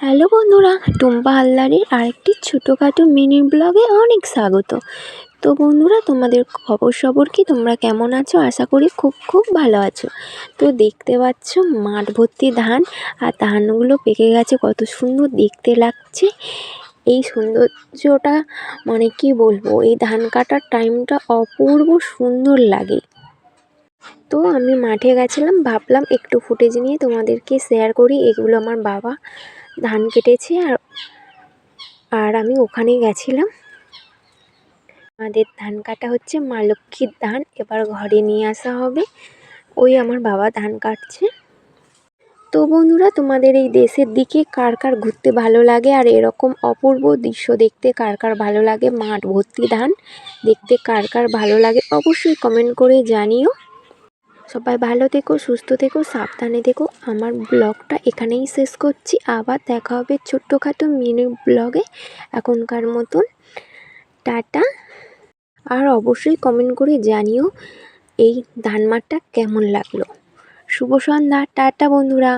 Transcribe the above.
Hello বন্ধুরা, টুম্পা হালদারের আরেকটি ছোটোখাটো মিনি ব্লগে অনেক স্বাগত। তো বন্ধুরা, তোমাদের খবর কি? তোমরা কেমন আছো? আশা করি খুব খুব ভালো আছো। তো দেখতে পাচ্ছ মাঠ ভর্তি ধান, আর ধানগুলো পেকে গেছে, কত সুন্দর দেখতে লাগছে। এই সৌন্দর্যটা মানে কি বলবো, এই ধান কাটার টাইমটা অপূর্ব সুন্দর লাগে। তো আমি মাঠে গেছিলাম, ভাবলাম একটু ফুটেজ নিয়ে তোমাদেরকে শেয়ার করি। এগুলো আমার বাবা ধান কেটেছে, আর আমি ওখানে গেছিলাম। আমাদের ধান কাটা হচ্ছে, মা লক্ষ্মীর ধান এবার ঘরে নিয়ে আসা হবে। ওই আমার বাবা ধান কাটছে। তো বন্ধুরা, তোমাদের এই দেশের দিকে কার কার ঘুরতে ভালো লাগে, আর এরকম অপূর্ব দৃশ্য দেখতে কার কার ভালো লাগে, মাঠ ভর্তি ধান দেখতে কার কার ভালো লাগে, অবশ্যই কমেন্ট করে জানিও। সবাই ভালো থেকো, সুস্থ থেকো, সাবধানে থেকো। আমার ব্লগটা এখানেই শেষ করছি। আবার দেখা হবে ছোট্টখাটো মিনি ব্লগে। এখনকার মতন টাটা। আর অবশ্যই কমেন্ট করে জানিও এই ধান মাঠটা কেমন লাগলো। শুভ সন্ধ্যা, টাটা বন্ধুরা।